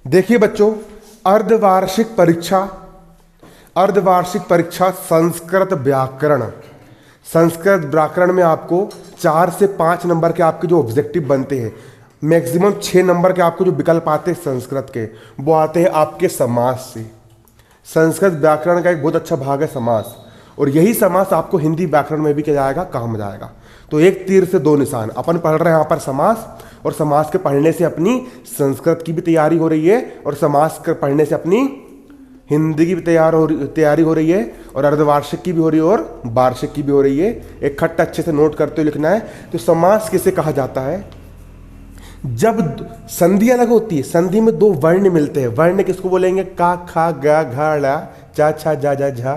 देखिए बच्चों, अर्धवार्षिक परीक्षा, अर्धवार्षिक परीक्षा संस्कृत व्याकरण, संस्कृत व्याकरण में आपको 4 से 5 नंबर के आपके जो ऑब्जेक्टिव बनते हैं, मैक्सिमम 6 नंबर के आपको जो विकल्प आते हैं संस्कृत के, वो आते हैं आपके समास से। संस्कृत व्याकरण का एक बहुत अच्छा भाग है समास, और यही समास आपको हिंदी व्याकरण में भी क्या जाएगा, काम जाएगा। तो एक तीर से दो निशान, अपन पढ़ रहे हैं यहाँ पर समास, और समास के पढ़ने से अपनी संस्कृत की भी तैयारी हो रही है, और समास के पढ़ने से अपनी हिंदी की भी तैयारी हो रही है, और अर्धवार्षिक की भी हो रही है और वार्षिक की भी हो रही है। एक खट्ट अच्छे से नोट करते हुए लिखना है। तो समास किसे कहा जाता है? जब संधि अलग होती है, संधि में दो वर्ण मिलते हैं। वर्ण किसको बोलेंगे? का, खा, गा, घा, ड़ा, चा, छा, जा, जा, झा।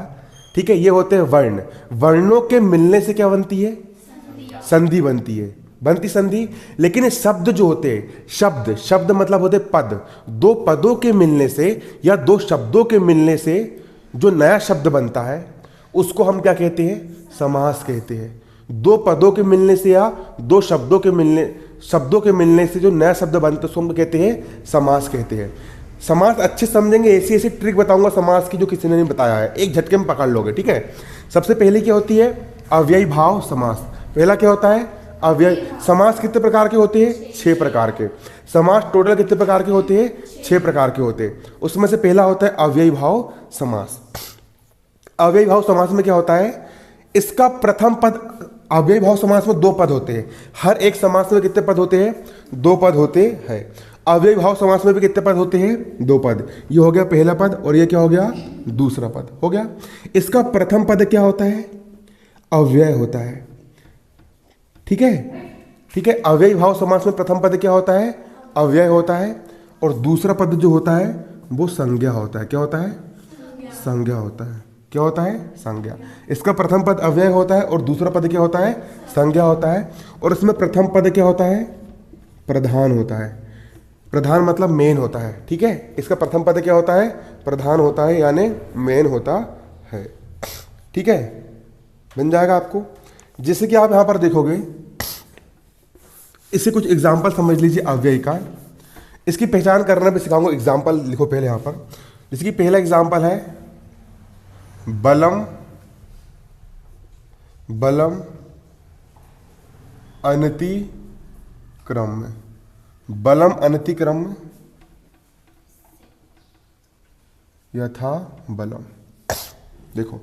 ठीक है, ये होते हैं वर्ण। वर्णों के मिलने से क्या बनती है? संधि बनती है, बनती संधि। लेकिन शब्द जो होते हैं, शब्द, शब्द मतलब होते पद। दो पदों के मिलने से या दो शब्दों के मिलने से जो नया शब्द बनता है उसको हम क्या कहते हैं? समास कहते हैं। दो पदों के मिलने से या दो शब्दों के मिलने से जो नया शब्द बनता है उसको हम कहते हैं समास कहते हैं। समास अच्छे समझेंगे, ऐसी ऐसी ट्रिक बताऊंगा समास की जो किसी ने नहीं बताया है, एक झटके में पकड़ लोगे। ठीक है, सबसे पहले क्या होती है? अव्ययी भाव समास। पहला क्या होता है? अव्यय। समास कितने प्रकार के होते हैं? 6 प्रकार के। समास टोटल कितने प्रकार के होते हैं? 6 प्रकार के होते हैं। उसमें से पहला होता है अव्ययी भाव समास। अव्ययी भाव समास में क्या होता है? इसका प्रथम पद, अव्ययी भाव समास में 2 पद होते हैं। हर एक समास में कितने पद होते हैं? 2 पद होते हैं। अव्ययी भाव समास में भी कितने पद होते हैं? 2 पद। ये हो गया पहला पद, और ये क्या हो गया? दूसरा पद हो गया। इसका प्रथम पद क्या होता है? अव्यय होता है। ठीक है, ठीक है। अव्ययी भाव समास में प्रथम पद क्या होता है? अव्यय होता है, और दूसरा पद जो होता है वो संज्ञा होता है। क्या होता है? संज्ञा होता है। क्या होता है? संज्ञा। इसका प्रथम पद अव्यय होता है और दूसरा पद क्या होता है? संज्ञा होता है। और इसमें प्रथम पद क्या होता है? प्रधान होता है। प्रधान मतलब मेन होता है। ठीक है, इसका प्रथम पद क्या होता है? प्रधान होता है, यानी मेन होता है। ठीक है, बन जाएगा आपको। जैसे कि आप यहां पर देखोगे, इससे कुछ एग्जाम्पल समझ लीजिए अव्यय का। इसकी पहचान करना भी सिखाऊंगा। एग्जाम्पल लिखो पहले यहां पर। जिसकी पहला एग्जाम्पल है बलम, बलम अनति क्रम। बलम अनति क्रम यथा बलम। देखो,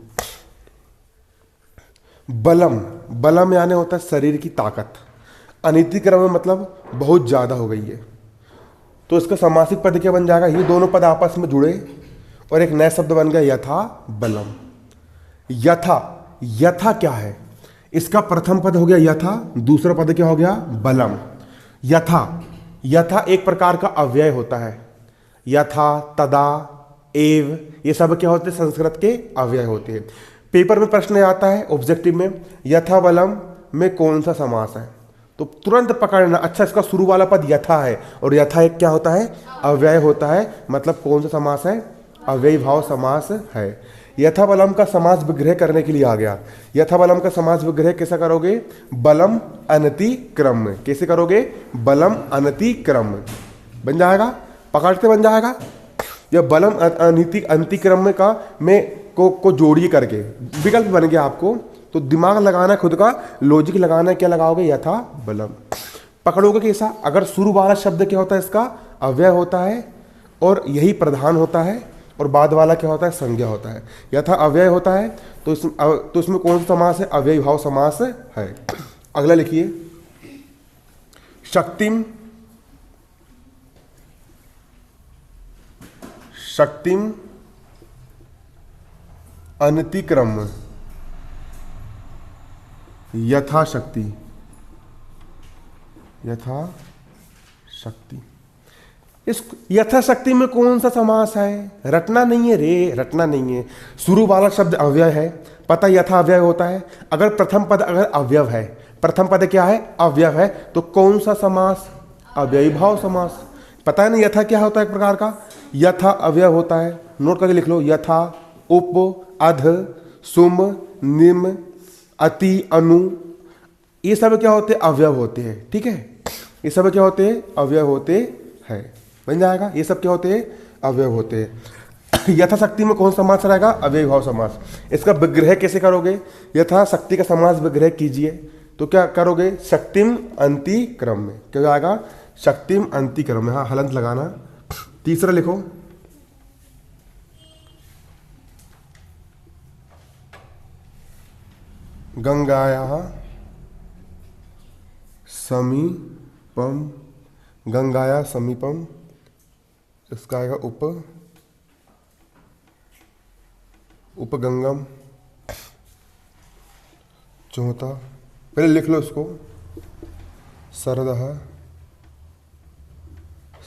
बलम, बलम यानी होता है शरीर की ताकत। अनिति क्रम में मतलब बहुत ज्यादा हो गई है, तो इसका समासिक पद क्या बन जाएगा? ये दोनों पद आपस में जुड़े और एक नया शब्द बन गया यथा बलम। यथा, यथा क्या है? इसका प्रथम पद हो गया यथा, दूसरा पद क्या हो गया? बलम। यथा, यथा एक प्रकार का अव्यय होता है। यथा, तदा, एव, ये सब क्या होते हैं? संस्कृत के अव्यय होते हैं। पेपर में प्रश्न आता है ऑब्जेक्टिव में, यथा बलम में कौन सा समास है? तो तुरंत पकड़ना, अच्छा इसका शुरू वाला पद यथा है, और यथा एक क्या होता है? अव्यय होता है। मतलब कौन सा समास है? अव्ययी भाव समास है। यथा बलम का समास विग्रह करने के लिए आ गया। यथा बलम का समास विग्रह कैसा करोगे? बलम अनति क्रम। कैसे करोगे? बलम अनति क्रम। बन जाएगा, पकड़ते बन जाएगा। या बलम अनति क्रम का में को जोड़िए करके विकल्प बन गया आपको। तो दिमाग लगाना, खुद का लॉजिक लगाना, क्या लगाओगे? यथा बलम। पकड़ोगे कैसा? अगर शुरू वाला शब्द क्या होता है? इसका अव्यय होता है, और यही प्रधान होता है, और बाद वाला क्या होता है? संज्ञा होता है। यथा अव्यय होता है, तो इसमें कौन सा समास है? अव्ययी भाव समास है। अगला लिखिए, शक्तिम, शक्तिम अनतिक्रम यथाशक्ति। यथाशक्ति, इस यथाशक्ति में कौन सा समास है? रटना नहीं है रे, रटना नहीं है। शुरू वाला शब्द अव्यय है, पता यथा अव्यय होता है। अगर प्रथम पद अगर अव्यव है, प्रथम पद क्या है? अव्यव है, तो कौन सा समास? अव्ययी भाव समास। पता है ना यथा क्या होता है? एक प्रकार का यथा अव्यय होता है। नोट करके लिख लो, यथा, उप, अध, सुम, निम, अति, अनु, ये सब क्या होते हैं? अवयव होते हैं। ठीक है, ये सब क्या होते हैं? अवयव होते हैं। बन जाएगा। ये सब क्या होते हैं, अवयव होते हैं। यथाशक्ति में कौन समास रहेगा, अव्ययी भाव समास। इसका विग्रह कैसे करोगे, यथाशक्ति का समास विग्रह कीजिए तो क्या करोगे, शक्तिम अंति क्रम में, क्या जाएगा, शक्तिम अंति क्रम में। हाँ हलंत लगाना। तीसरा लिखो, गंगायाः समीपम, गंगाया समीपम, इसका आएगा उपगंगम। चौथा, पहले लिख लो इसको, सरदः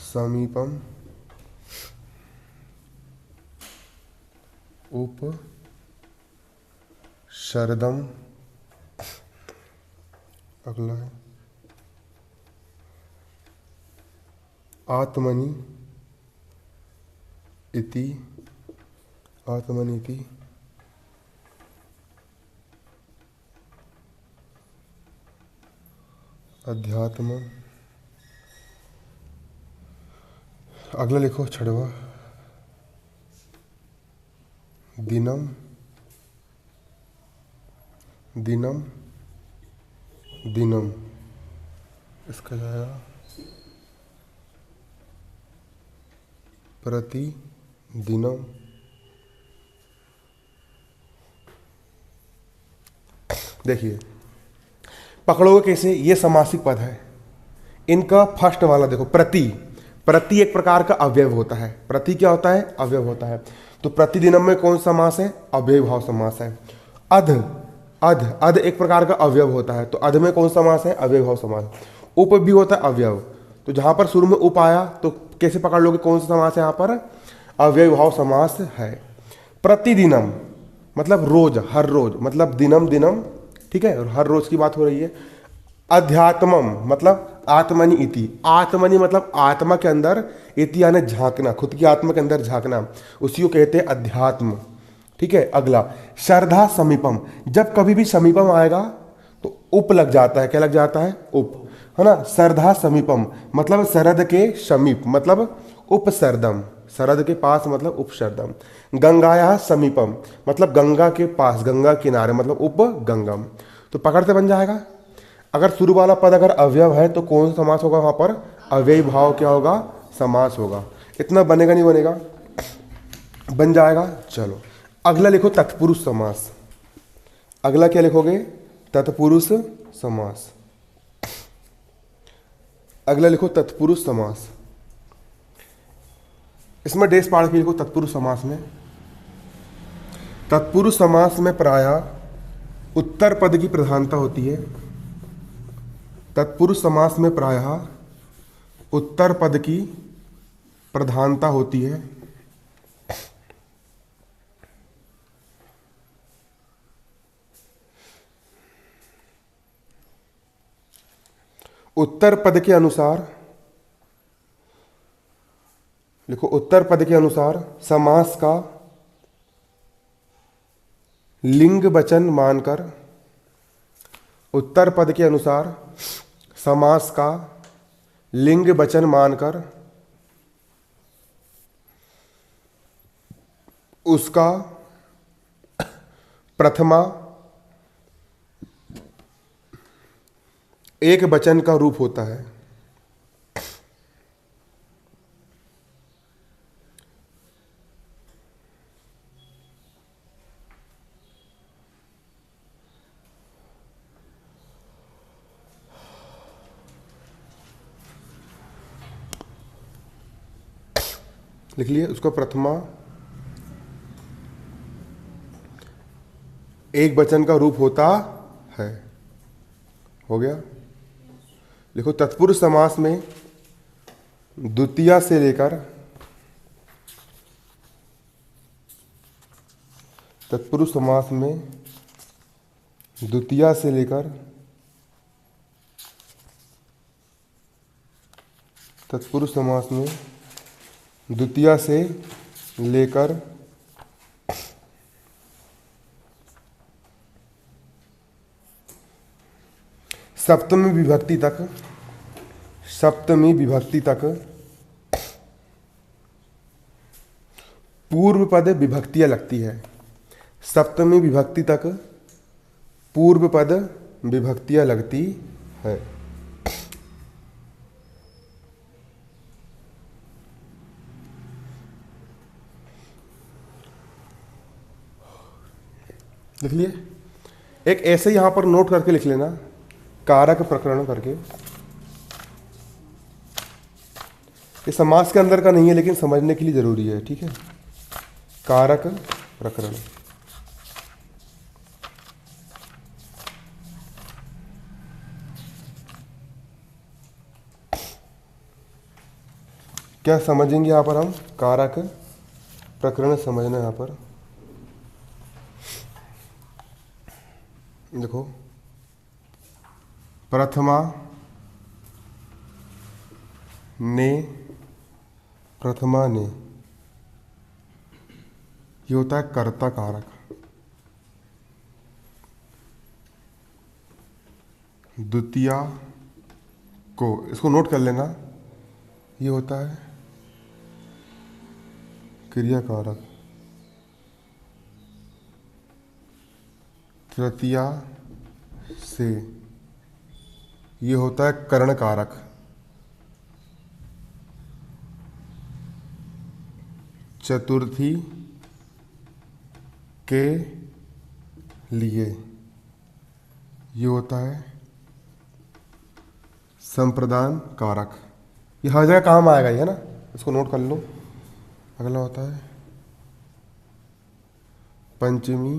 समीपम उप शरदम। अगला है आत्मनि इति, आत्मनि इति अध्यात्म। अगला लिखो छठवा, दिनम दिनम दिनम, इसका जाएगा प्रति दिनम। देखिए पकड़ोगे कैसे, ये समासिक पद है। इनका फर्स्ट वाला देखो, प्रति, प्रति एक प्रकार का अवयव होता है। प्रति क्या होता है, अवयव होता है। तो प्रतिदिनम में कौन सा समास है, अव्ययी भाव समास है। अध, अध, अध एक प्रकार का अवयव होता है। तो अध में कौन सा समास है, अव्ययी भाव समास। उप भी होता है अवयव। तो जहां पर शुरू में उप आया तो कैसे पकड़ लोगे कौन सा समास है, यहाँ पर अव्ययी भाव समास है। प्रतिदिनम मतलब रोज, हर रोज, मतलब दिनम दिनम, ठीक है, और हर रोज की बात हो रही है। अध्यात्मम मतलब आत्मनि इति, आत्मनि मतलब आत्मा के अंदर, इति यानी झांकना, खुद की आत्मा के अंदर झांकना, उसी को कहते हैं अध्यात्म, ठीक है। अगला श्रद्धा समीपम, जब कभी भी समीपम आएगा तो उप लग जाता है, क्या लग जाता है, उप, है ना। श्रद्धा समीपम मतलब शरद के समीप, मतलब उपसरदम, शरद के पास मतलब उपसरदम। गंगाया समीपम मतलब गंगा के पास, गंगा किनारे मतलब उपगंगम। तो पकड़ते बन जाएगा। अगर शुरू वाला पद अगर अवयव है तो कौन सा समास होगा, वहां पर अव्ययी भाव क्या होगा, समास होगा। इतना बनेगा नहीं बनेगा, बन जाएगा। चलो अगला लिखो तत्पुरुष समास। अगला क्या लिखोगे, तत्पुरुष समास। अगला लिखो तत्पुरुष समास। इसमें डेस पाड़ के लिखो तत्पुरुष समास में। तत्पुरुष समास में प्रायः उत्तर पद की प्रधानता होती है। तत्पुरुष समास में प्रायः उत्तर पद की प्रधानता होती है। उत्तर पद के अनुसार लिखो, उत्तर पद के अनुसार समास का लिंग वचन मानकर, उत्तर पद के अनुसार समास का लिंग वचन मानकर उसका प्रथमा एक वचन का रूप होता है। लिख लिए, उसका प्रथमा एक वचन का रूप होता है। हो गया। लिखो तत्पुरुष समास में द्वितीया से लेकर, तत्पुरुष समास में द्वितीया से लेकर, तत्पुरुष समास में द्वितीया से लेकर सप्तमी विभक्ति तक, सप्तमी विभक्ति तक पूर्व पद विभक्तियां लगती है, सप्तमी विभक्ति तक पूर्व पद विभक्तियां लगती है। लिख लिए। एक ऐसे यहां पर नोट करके लिख लेना, कारक प्रकरण करके। ये समास के अंदर का नहीं है लेकिन समझने के लिए जरूरी है, ठीक है। कारक प्रकरण। क्या समझेंगे यहां पर हम? कारक प्रकरण समझना यहां पर। देखो, प्रथमा ने, प्रथमा ने, ये होता है कर्ता कारक। द्वितीया को, इसको नोट कर लेना, ये होता है क्रिया कारक। तृतीया से, ये होता है करण कारक। चतुर्थी के लिए ये होता है संप्रदान कारक। ये हर जगह काम आएगा, ये है ना, इसको नोट कर लो। अगला होता है पंचमी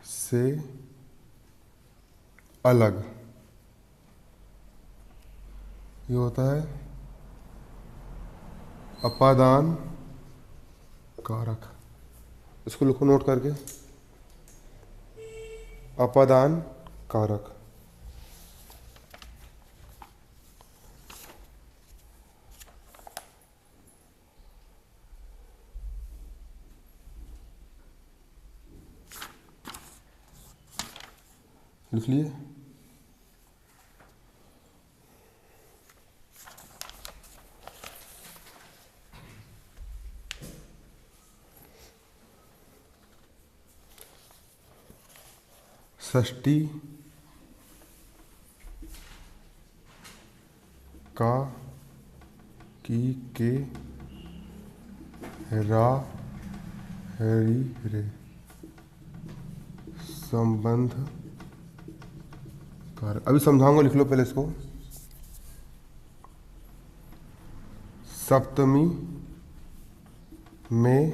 से अलग, ये होता है अपादान कारक। इसको लिखो नोट करके, अपादान कारक। लिख लिए। षष्ठी का, की, के, रा, री, रे, संबंध कारक। अभी समझाऊंगा, लिख लो पहले इसको। सप्तमी में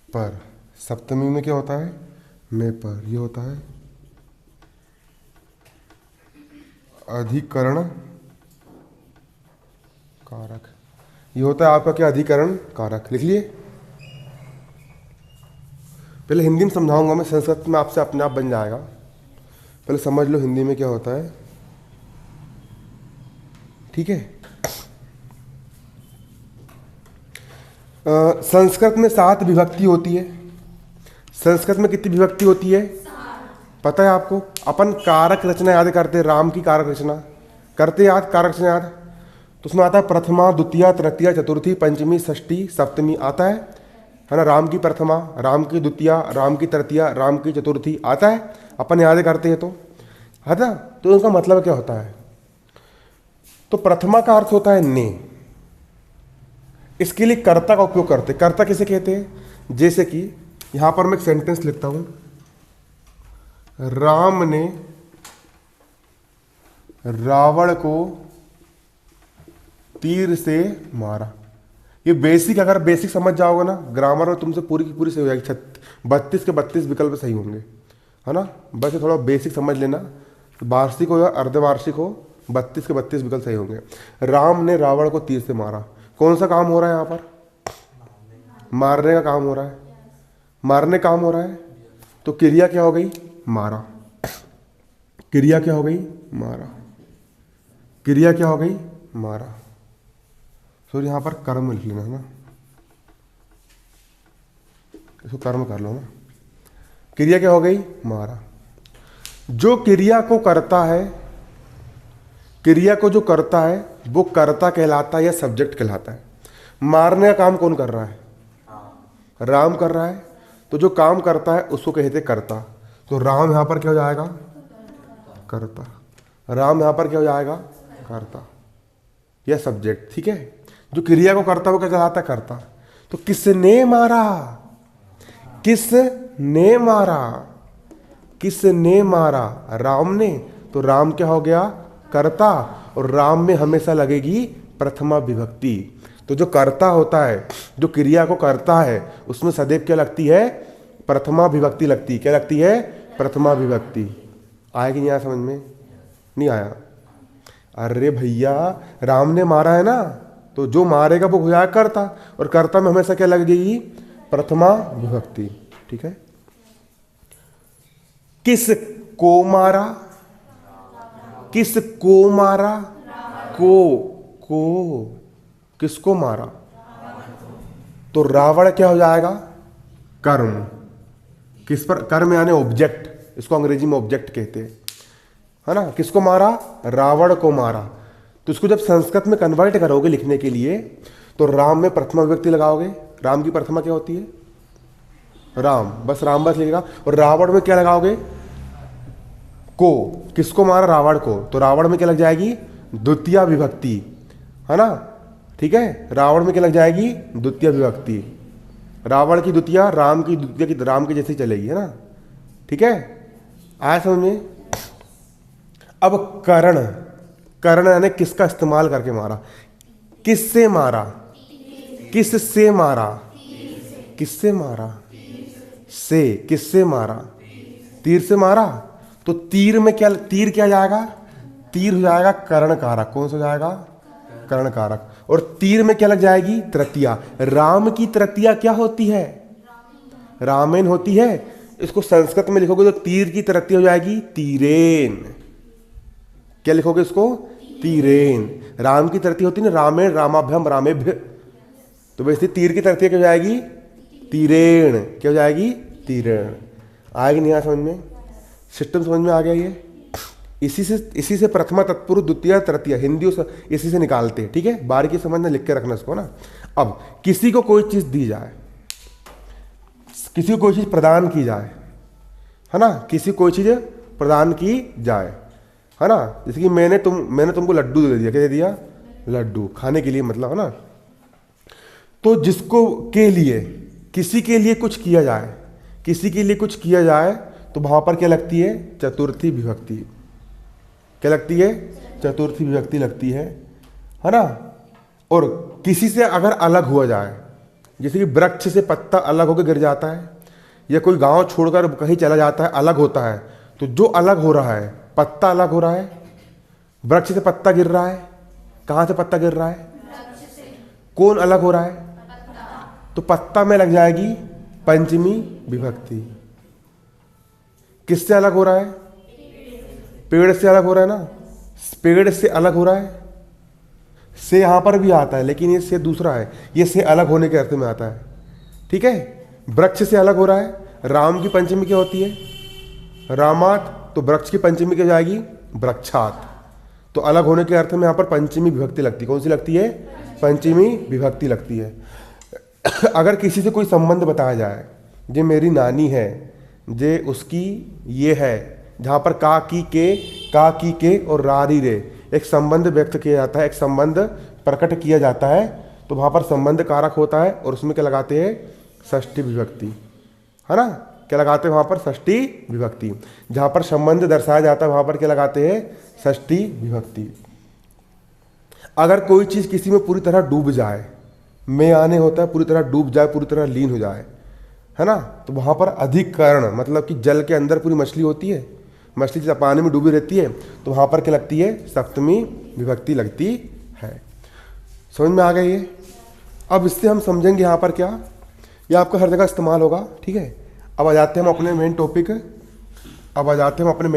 पर, सप्तमी में क्या होता है? में पर, ये होता है अधिकरण कारक। ये होता है आपका क्या? अधिकरण कारक। लिख लिए। पहले हिंदी में समझाऊंगा मैं, संस्कृत में आपसे अपने आप बन जाएगा। पहले समझ लो हिंदी में क्या होता है, ठीक है। संस्कृत में 7 विभक्ति होती है। संस्कृत में कितनी विभक्ति होती है? पता है आपको? अपन कारक रचना याद करते, राम की कारक रचना करते याद, कारक रचना याद। तो उसमें आता है प्रथमा, द्वितीया, तृतीया, चतुर्थी, पंचमी, षष्ठी, सप्तमी आता है ना। राम की प्रथमा, राम की द्वितीया, राम की तृतीया, राम की चतुर्थी आता है, अपन याद करते हैं तो, है ना। तो उनका मतलब क्या होता है? तो प्रथमा का अर्थ होता है ने। इसके लिए कर्ता का उपयोग करते। कर्ता किसे कहते हैं? जैसे कि यहां पर मैं एक सेंटेंस लिखता हूं, राम ने रावण को तीर से मारा। ये बेसिक, अगर बेसिक समझ जाओगे ना, ग्रामर में तुमसे पूरी की पूरी सही हो जाएगी। 32 के 32 विकल्प सही होंगे, है ना। बस ये थोड़ा बेसिक समझ लेना, वार्षिक हो या अर्धवार्षिक हो, 32 के 32 विकल्प सही होंगे। राम ने रावण को तीर से मारा। कौन सा काम हो रहा है यहाँ पर? मारने का काम हो रहा है। मारने काम हो रहा है, तो क्रिया क्या हो गई? मारा। क्रिया क्या हो गई? मारा। क्रिया क्या हो गई? मारा। सो यहां पर कर्म लिख लेना, है ना। इसको कर्म कर लो ना। क्रिया क्या हो गई? मारा। जो क्रिया को करता है, क्रिया को जो करता है वो कर्ता कहलाता है या सब्जेक्ट कहलाता है। मारने का काम कौन कर रहा है? राम कर रहा है। तो जो काम करता है उसको कहते कर्ता। तो राम यहां पर क्या हो जाएगा? कर्ता। राम यहां पर क्या हो जाएगा? कर्ता। यह सब्जेक्ट, ठीक है। जो क्रिया को करता वो क्या कहलाता है? कर्ता। तो किसने मारा? किसने मारा? किसने मारा? राम ने। तो राम क्या हो गया? कर्ता। और राम में हमेशा लगेगी प्रथमा विभक्ति। तो जो कर्ता होता है, जो क्रिया को करता है, उसमें सदैव क्या लगती है? प्रथमा विभक्ति लगती है। क्या लगती है? प्रथमा विभक्ति। आया कि नहीं आया समझ में? नहीं आया? अरे भैया, राम ने मारा है ना, तो जो मारेगा वो हो जाएगा कर्ता, और कर्ता में हमेशा क्या लगेगी? प्रथमा विभक्ति, ठीक है। किसको मारा? किसको मारा? को किसको मारा? तो रावण क्या हो जाएगा? कर्म। किस पर? कर्म यानी ऑब्जेक्ट, इसको अंग्रेजी में ऑब्जेक्ट कहते हैं, है ना। किसको मारा? रावण को मारा। तो इसको जब संस्कृत में कन्वर्ट करोगे लिखने के लिए, तो राम में प्रथमा विभक्ति लगाओगे। राम की प्रथमा क्या होती है? राम, बस राम बस लिखेगा। और रावण में क्या लगाओगे? को। किसको मारा? रावण को। तो रावण में क्या लग जाएगी? द्वितीय विभक्ति, है ना, ठीक है। रावण में क्या लग जाएगी? द्वितीय विभक्ति। रावण की द्वितीय, राम की द्वितीय की राम की जैसी चलेगी, है ना, ठीक है। आया समझ में? अब कर्ण। कर्ण यानी किसका इस्तेमाल करके मारा? किससे मारा? किससे मारा? किससे मारा? से। किससे मारा? तीर से मारा। तो तीर में क्या? तीर क्या जाएगा? तीर हो जाएगा कर्ण कारक। कौन सा हो जाएगा? कर्ण कारक। और तीर में क्या लग जाएगी? तृतीया। राम की तृतीया क्या होती है? रामेन होती है। इसको संस्कृत में लिखोगे तो तीर की तृतीया हो जाएगी तीरेन। क्या लिखोगे इसको? तीरेन। राम की तृतीया होती है ना, रामेण, रामाभ्यम, रामेभ्य। तो वैसे तीर की तृतीया क्या हो जाएगी? तीरेण। क्या हो जाएगी? तीरेण। आएगी नहीं? आ समझ में? सिस्टम समझ में आ गया ये? इसी से प्रथमा, तत्पुरुष, द्वितीय, तृतीय हिंदी इसी से निकालते हैं, ठीक है। बारीकी समझना, लिख के रखना इसको ना। अब किसी को कोई चीज दी जाए, किसी को कोई चीज प्रदान की जाए, है ना, किसी को कोई चीज प्रदान की जाए, है ना। जैसे कि मैंने तुमको लड्डू दे दिया। क्या दे दिया? लड्डू, खाने के लिए, मतलब, है ना। तो जिसको के लिए, किसी के लिए कुछ किया जाए, किसी के लिए कुछ किया जाए, तो वहां पर क्या लगती है? चतुर्थी विभक्ति। क्या लगती है? चतुर्थी विभक्ति लगती है ना। और किसी से अगर अलग हुआ जाए, जैसे कि वृक्ष से पत्ता अलग होकर गिर जाता है, या कोई गांव छोड़कर कहीं चला जाता है, अलग होता है, तो जो अलग हो रहा है, पत्ता अलग हो रहा है, वृक्ष से पत्ता गिर रहा है। कहां से पत्ता गिर रहा है? कौन अलग हो रहा है? तो पत्ता में लग जाएगी पंचमी विभक्ति। किससे अलग हो रहा है? पेड़ से अलग हो रहा है ना। पेड़ से अलग हो रहा है। से यहां पर भी आता है, लेकिन ये से दूसरा है, ये से अलग होने के अर्थ में आता है, ठीक है। वृक्ष से अलग हो रहा है। राम की पंचमी क्या होती है? रामात। तो वृक्ष की पंचमी क्या जाएगी? वृक्षात। तो अलग होने के अर्थ में यहां पर पंचमी विभक्ति लगती है। कौन सी लगती है? पंचमी विभक्ति लगती है। अगर किसी से कोई संबंध बताया जाए, जे मेरी नानी है, जे उसकी ये है, जहां पर का की के और रारी रे एक संबंध व्यक्त किया जाता है, एक संबंध प्रकट किया जाता है, तो वहां पर संबंध कारक होता है, और उसमें क्या लगाते हैं? षष्ठी विभक्ति, है ना। क्या लगाते हैं वहां पर? षष्ठी विभक्ति। जहां पर संबंध दर्शाया जाता है वहां पर क्या लगाते हैं? षष्ठी विभक्ति। अगर कोई चीज किसी में पूरी तरह डूब जाए, में आने होता है, पूरी तरह डूब जाए, पूरी तरह लीन हो जाए, है ना, तो वहां पर अधिकरण, मतलब कि जल के अंदर पूरी मछली होती है, मछली जब पानी में डूबी रहती है, तो वहां पर क्या लगती है? सप्तमी विभक्ति लगती है। समझ में आ गया ये? अब इससे हम समझेंगे यहाँ पर क्या, ये आपका हर जगह इस्तेमाल होगा, ठीक है। अब आ जाते हैं हम अपने मेन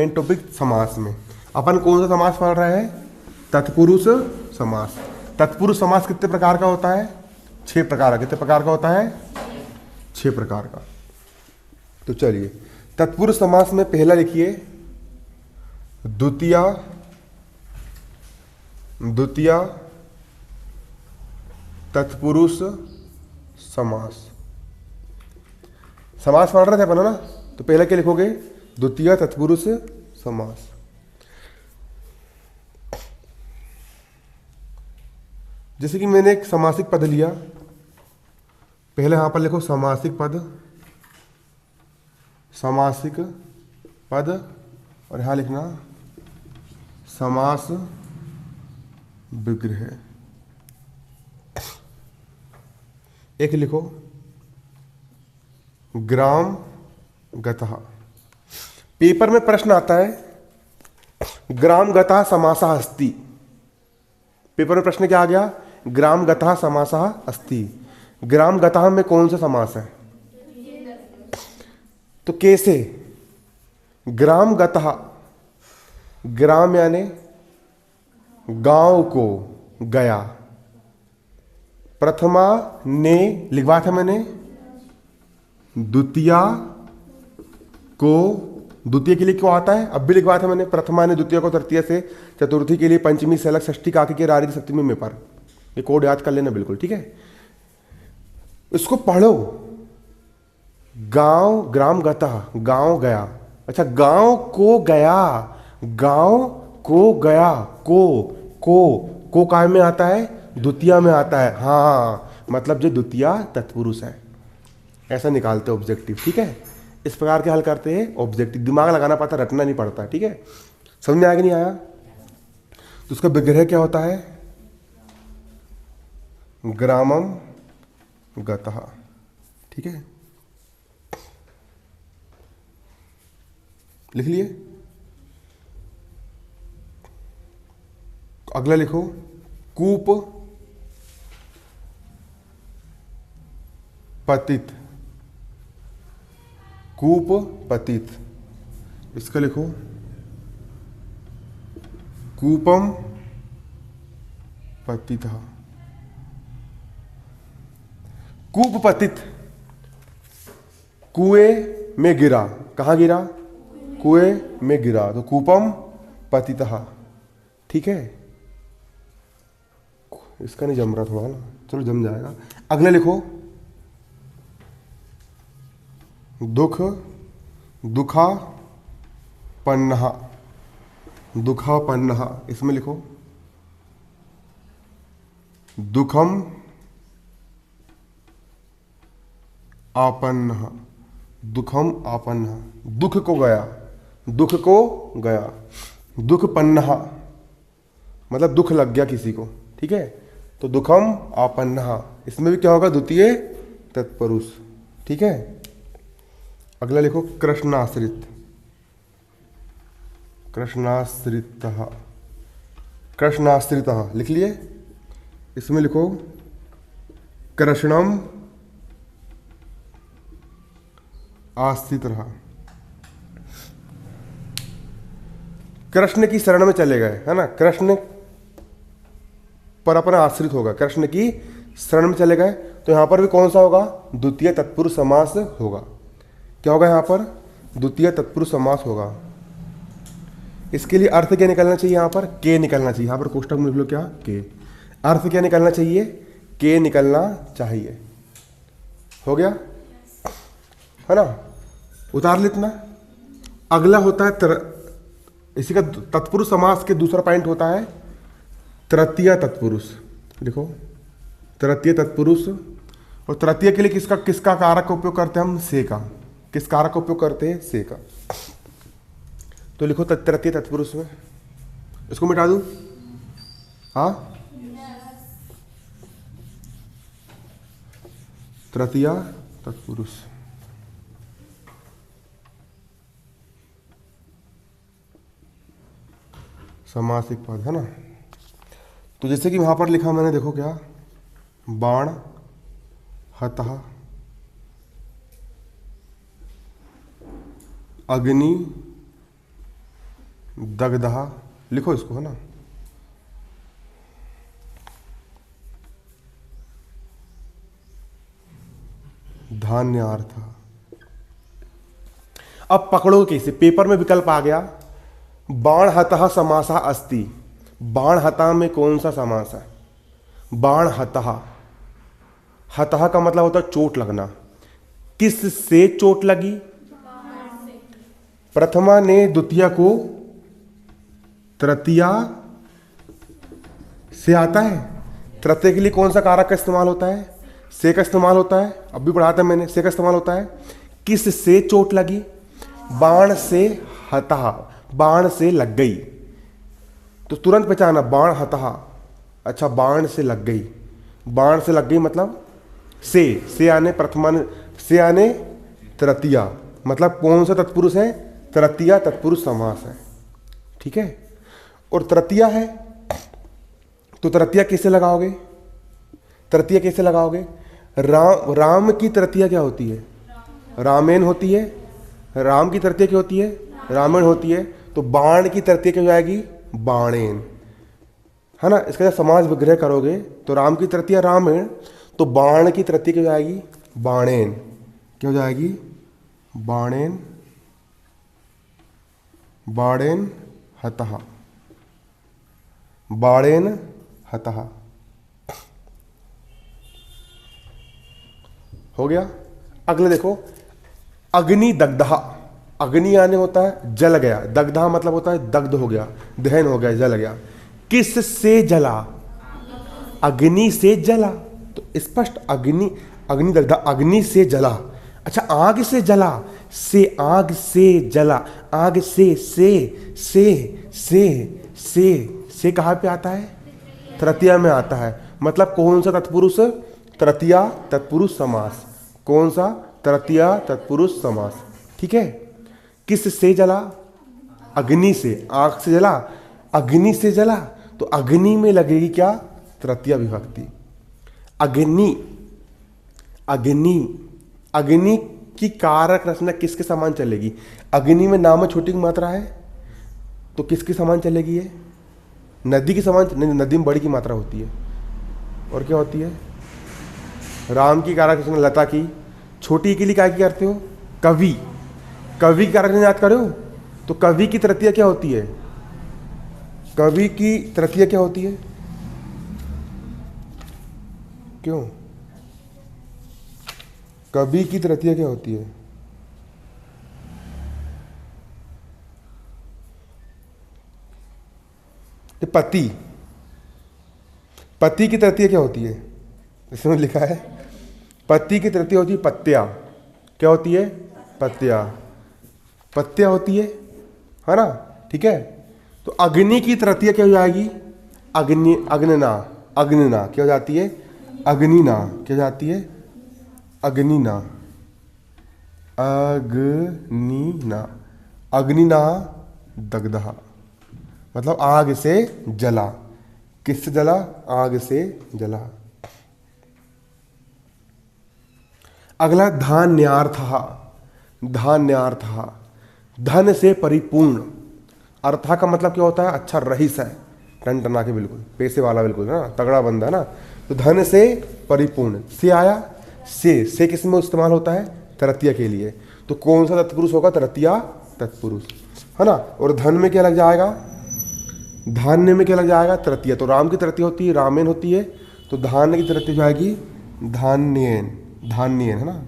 टॉपिक, समास में। अपन कौन सा समास पढ़ रहे हैं? तत्पुरुष समास। तत्पुरुष समास कितने प्रकार का होता है? 6 प्रकार का। कितने प्रकार का होता है? 6 प्रकार का। तो चलिए, तत्पुरुष समास में पहला लिखिए द्वितीया तत्पुरुष समास। समास पढ़ रहे थे अपन ना, तो पहले क्या लिखोगे? द्वितीय तत्पुरुष समास। जैसे कि मैंने एक समासिक पद लिया, पहले यहां पर लिखो समासिक पद, समासिक पद, और यहां लिखना समास विग्रह। एक लिखो ग्राम गतः। पेपर में प्रश्न आता है ग्राम गतः समासः अस्ति। पेपर में प्रश्न क्या आ गया? ग्राम गतः समासः अस्ति। ग्राम गतः में कौन सा समास है? तो कैसे? ग्राम गतः, ग्राम यानी गांव को, गया। प्रथमा ने लिखवा था मैंने, द्वितीया को, द्वितीय के लिए क्यों आता है? अब भी लिखवा था मैंने, प्रथमा ने द्वितीय को तृतीय से, चतुर्थी के लिए पंचमी से अलग, षष्ठी काकी के रारी सप्तमी में पर। ये कोड याद कर लेना बिल्कुल, ठीक है? इसको पढ़ो। गांव, ग्राम गतः, गांव गया। अच्छा, गांव को गया, गांव को गया, को काय में आता है? द्वितीय में आता है। हाँ, मतलब जो द्वितीय तत्पुरुष है, ऐसा निकालते हैं ऑब्जेक्टिव, ठीक है? इस प्रकार के हल करते हैं ऑब्जेक्टिव। दिमाग लगाना पड़ता, रटना नहीं पड़ता, ठीक है? समझ में आया कि नहीं आया? तो उसका विग्रह क्या होता है? ग्रामम गतः, ठीक है? लिख लिए? अगला लिखो कूप पतित। कूप पतित, इसका लिखो कूपम पतितः। कूप पतित, कुएं में गिरा। कहां गिरा? कुएं में गिरा, तो कूपम पतितः, ठीक है? इसका नहीं जम रहा थोड़ा ना, चलो जम जाएगा। अगला लिखो दुख दुखा पन्नहा। दुखा पन्नहा, इसमें लिखो दुखम आपन्नः। दुखम आपन्नः, दुख को गया, दुख को गया। दुख पन्नहा मतलब दुख लग गया किसी को, ठीक है? तो दुखम आपन्नः, इसमें भी क्या होगा? द्वितीय तत्पुरुष, ठीक है? अगला लिखो कृष्णाश्रित। कृष्णाश्रितः, कृष्णाश्रितः लिख लिए? इसमें लिखो कृष्णम आश्रित रहा। कृष्ण की शरण में चले गए, है ना? कृष्ण पर अपना आश्रित होगा, कृष्ण की शरण में चले गए, तो यहां पर भी कौन सा होगा? द्वितीय तत्पुरुष समास होगा। क्या होगा यहां पर? द्वितीय तत्पुरुष समास होगा। इसके लिए अर्थ क्या निकलना चाहिए? यहां पर के निकलना चाहिए। यहां पर कोष्टक में लिख लो क्या? के। अर्थ क्या निकलना चाहिए? के निकलना चाहिए। हो गया, है ना? उतार लेतना। अगला होता है इसी का तत्पुरुष समास के दूसरा पॉइंट होता है तृतीय तत्पुरुष। लिखो तृतीय तत्पुरुष। और तृतीय के लिए किसका कारक का उपयोग करते हैं हम? से का। किस कारक का उपयोग करते हैं? से का। तो लिखो तृतीय तत्पुरुष में, इसको मिटा दूं? हाँ, तृतीय तत्पुरुष। समासिक पद, है ना? तो जैसे कि वहां पर लिखा मैंने, देखो क्या? बाण हतः, अग्नि दग्धः। लिखो इसको, है ना? धान्यार्थ। अब पकड़ो कैसे? पेपर में विकल्प आ गया बाण हतः समासः अस्ति। बाण हता में कौन सा समास है? बाण हतः, हतः का मतलब होता है चोट लगना। किस से चोट लगी? प्रथमा ने द्वितीय को तृतीया से आता है। तृतीय के लिए कौन सा कारक का इस्तेमाल होता है? से का इस्तेमाल होता है। अब भी पढ़ा था मैंने, से का इस्तेमाल होता है। किस से चोट लगी? बाण से हतः, बाण से लग गई। तो तुरंत पहचाना, बाण हतः, अच्छा बाण से लग गई। बाण से लग गई मतलब से आने प्रथमा, से आने तृतीया, मतलब कौन सा तत्पुरुष है? तृतीया तत्पुरुष समास है। ठीक है। और तृतीया है तो तृतीया कैसे लगाओगे? तृतीया कैसे लगाओगे? राम की तृतीया क्या होती है? रामेण होती है। राम की तृतीया क्या होती है? रामेण होती है। तो बाण की तृतीया क्या हो जाएगी? बाणेन, है ना। इसका जब समास विग्रह करोगे तो राम की तृतीया रामेण, तो बाण की तृतीया क्या हो जाएगी? बाणेन। क्या हो जाएगी? बाणेन, बाणेन हतः, बाणेन हतः। हो गया। अगले देखो, अग्नि दग्धा। अग्नि आने होता है जल गया, दग्धा मतलब होता है दग्ध हो गया, दहन हो गया, जल गया। किस से जला? अग्नि से जला। तो स्पष्ट अग्नि, अग्नि दग्धा, अग्नि से जला। अच्छा आग से जला, से आग से जला, आग से से कहाँ पे आता है? तृतीया में आता है। मतलब कौन सा तत्पुरुष? तृतीया तत्पुरुष समास। कौन सा? तृतीया तत्पुरुष समास। ठीक है। किस से जला? अग्नि से। आग से जला, अग्नि से जला, तो अग्नि में लगेगी क्या? तृतीया विभक्ति। अग्नि, अग्नि, अग्नि की कारक रचना किसके समान चलेगी? अग्नि में नाम छोटी की मात्रा है तो किसके समान चलेगी? ये नदी के समान नहीं, नदी में बड़ी की मात्रा होती है। और क्या होती है? राम की कारक रचना लता की। छोटी के लिए क्या करते हो? कवि, कवि की कारक रचना याद करो तो कवि की तृतीया क्या होती है? कवि की तृतीया क्या होती है? क्यों? कवि की तृतीया क्या होती है? पति, पति की तृतीया क्या होती है? इसमें लिखा है पति की तृतीया होती है पत्या। क्या होती है? पत्या, पत्या होती है ना। ठीक है। तो अग्नि की तृतीया क्या हो जाएगी? अग्नि, अग्निना, अग्निना क्या हो जाती है? अग्निना। क्या जाती है? अग्निना, अग्निना, अग्निना दग्धा, मतलब आग से जला। किससे जला? आग से जला। अगला धान्यार्थः। धान्यार्थः, धन से परिपूर्ण। अर्था का मतलब क्या होता है? अच्छा रईस है, टन टना के, बिल्कुल पैसे वाला, बिल्कुल ना, तगड़ा बंदा है ना। तो धन से परिपूर्ण, से आया। से किस में इस्तेमाल होता है? तृतीया के लिए। तो कौन सा तत्पुरुष होगा? तृतीया तत्पुरुष, है ना। और धन में क्या लग जाएगा? धान्य में क्या लग जाएगा? तृतीया। तो राम की तृतीया होती है रामेन होती है, तो धान्य की तृतीया जाएगी धान्येन, धान्येन, है ना।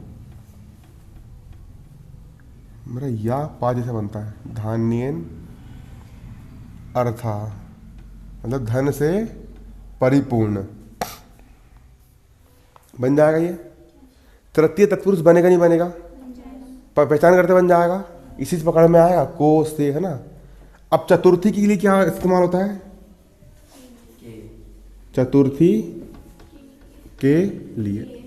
मेरा या पा जैसा बनता है, धान्येन अर्था, मतलब धन से परिपूर्ण बन जाएगा। ये तृतीय तत्पुरुष बनेगा नहीं बनेगा? पहचान करते बन जाएगा। इसी से पकड़ में आएगा को से, है ना। अब चतुर्थी के लिए क्या इस्तेमाल होता है? चतुर्थी के लिए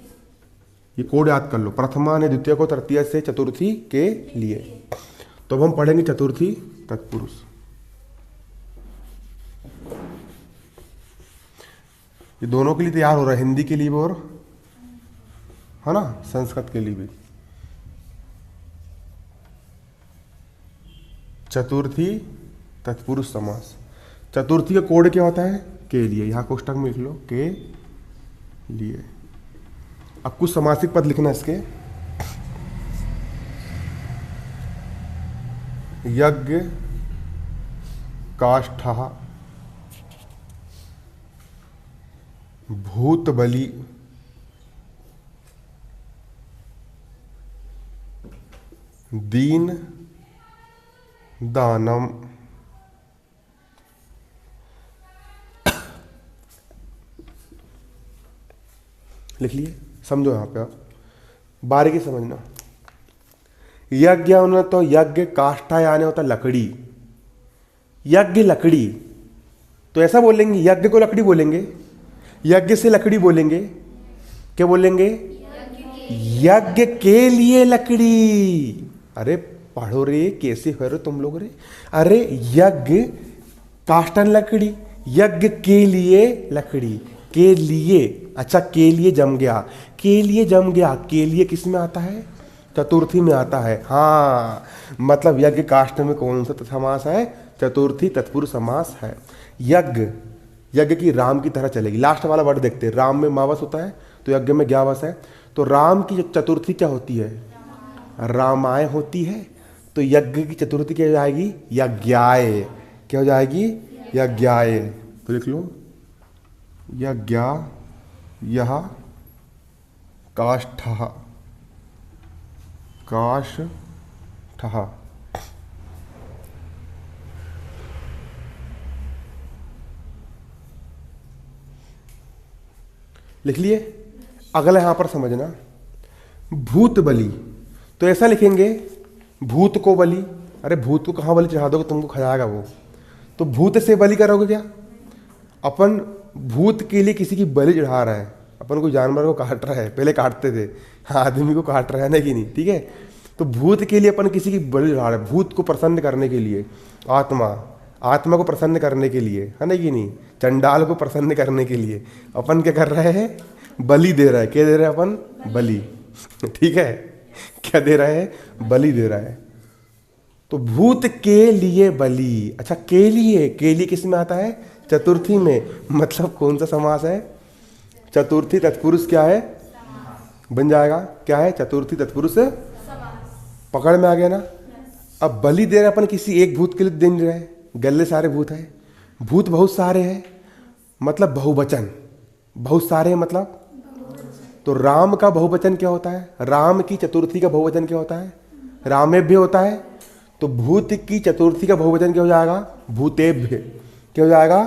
ये कोड याद कर लो। प्रथमा ने द्वितीय को तृतीय से चतुर्थी के लिए। तो अब हम पढ़ेंगे चतुर्थी तत्पुरुष। ये दोनों के लिए तैयार हो रहा है, हिंदी के लिए भी और, है ना, संस्कृत के लिए भी। चतुर्थी तत्पुरुष समास। चतुर्थी का कोड क्या होता है? के लिए। यहां कोष्टक में लिख लो के लिए। अब कुछ समासिक पद लिखना इसके। यज्ञ, काष्ठः, भूत बलि, दीन दानम। लिख लिए, समझो यहां पे आप बारीकी समझना। यज्ञ होना तो यज्ञ काष्ठा यानी होता लकड़ी, यज्ञ लकड़ी, तो ऐसा बोलेंगे यज्ञ को लकड़ी बोलेंगे, यज्ञ से लकड़ी बोलेंगे, क्या बोलेंगे? यज्ञ के लिए लकड़ी। अरे पढ़ो रे, कैसे हो रहे तुम लोग रे। अरे यज्ञ काष्ठन लकड़ी, यज्ञ के लिए लकड़ी, के लिए, अच्छा के लिए जम गया, के लिए जम गया, के लिए किस में आता है? चतुर्थी में आता है। हाँ, मतलब यज्ञ काष्ठ में कौन सा समास है? चतुर्थी तत्पुरुष समास है। यज्ञ, यज्ञ की राम की तरह चलेगी। लास्ट वाला वर्ड देखते हैं, राम में मावस होता है तो यज्ञ में ज्ञावस है, तो राम की चतुर्थी क्या होती है? रामाय होती है, तो यज्ञ की चतुर्थी क्या हो जाएगी? यज्ञाय। क्या हो जाएगी? यज्ञाय। तो लिख लो यज्ञ, यह काष्ठः, काष्ठः। लिख लिए। अगला यहां पर समझना, भूत बलि, तो ऐसा लिखेंगे भूत को बलि। अरे भूत को कहां बलि चढ़ा दोगे, तुमको खा जाएगा वो, तो भूत से बलि करोगे क्या? अपन भूत के लिए किसी की बलि चढ़ा रहा है, अपन को जानवर को काट रहा है, पहले काटते थे, आदमी को काट रहा है ना कि नहीं, ठीक है। तो भूत के लिए अपन किसी की बलि चढ़ा रहे हैं, भूत को प्रसन्न करने के लिए, आत्मा, आत्मा को प्रसन्न करने के लिए, है ना कि नहीं, चंडाल को प्रसन्न करने के लिए अपन क्या कर रहे हैं? बलि दे रहा है। क्या दे रहे हैं अपन? बलि। ठीक है, क्या दे रहा है? बलि दे रहा है। तो भूत के लिए बलि, अच्छा के लिए किस में आता है? चतुर्थी में। मतलब कौन सा समास है? चतुर्थी तत्पुरुष क्या है? बन जाएगा, क्या है? चतुर्थी तत्पुरुष। पकड़ में आ गया ना। अब बलि दे रहे अपन किसी एक भूत के लिए दे रहे हैं, गले सारे भूत है, भूत बहुत सारे हैं, मतलब बहुवचन, बहुत सारे हैं मतलब। तो राम का बहुवचन क्या होता है? राम की चतुर्थी का बहुवचन क्या होता है? रामेभ्य होता है। तो भूत की चतुर्थी का बहुवचन क्या हो जाएगा? भूतेभ्य। क्या हो जाएगा?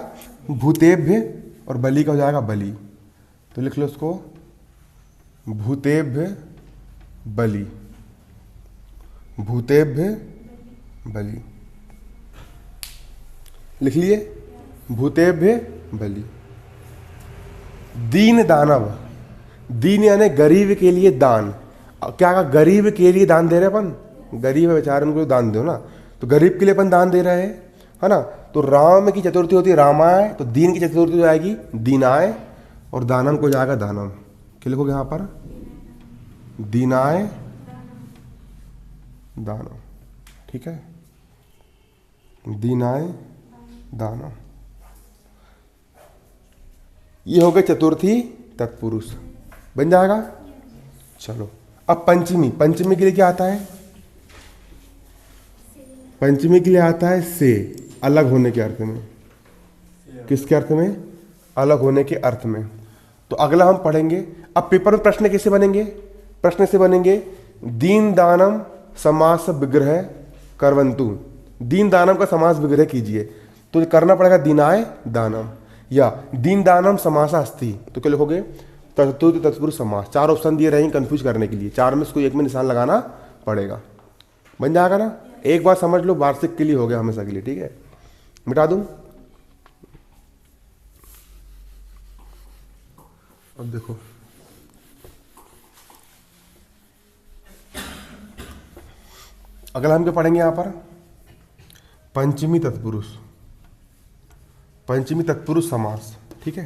भूतेभ्य। और बलि का हो जाएगा बलि। तो लिख लो उसको, भूतेभ्य बलि, भूतेभ्य बलि। लिख लिए, भूतेभ्य बलि। दीन दानव, दीन यानी गरीब के लिए दान। क्या कहा? गरीब के लिए दान दे रहे अपन, गरीब बेचारे उनको दान दो ना, तो गरीब के लिए अपन दान दे रहे हैं, है ना। तो राम की चतुर्थी होती है रामाय, तो दीन की चतुर्थी हो जाएगी दीनाय, और दानम को जाएगा दानम। क्या लिखोगे यहां पर? दीनाय दानम, ठीक है, दीनाय दानम। ये हो गए चतुर्थी तत्पुरुष, बन जाएगा। चलो अब पंचमी, पंचमी के लिए क्या आता है? पंचमी के लिए आता है से, अलग होने के अर्थ में। किसके अर्थ में? अलग होने के अर्थ में। तो अगला हम पढ़ेंगे। अब पेपर में प्रश्न कैसे बनेंगे? प्रश्न से बनेंगे, दीन दानम समास विग्रह करवंतु, दीन दानम का समास विग्रह कीजिए। तो करना पड़ेगा दीनाय दानम, या दीन दानम समासा अस्ति, तो क्या लिखोगे? तत्पुरुष तत्पुरुष समास। चार ऑप्शन दिए रहेंगे कंफ्यूज करने के लिए, चार में इसको एक में निशान लगाना पड़ेगा। बन जाएगा ना। एक बार समझ लो, वार्षिक के लिए हो गया हमेशा के लिए, ठीक है। मिटा दूं। अब देखो, अगला हम क्या पढ़ेंगे यहां पर? पंचमी तत्पुरुष, पंचमी तत्पुरुष समास, ठीक है।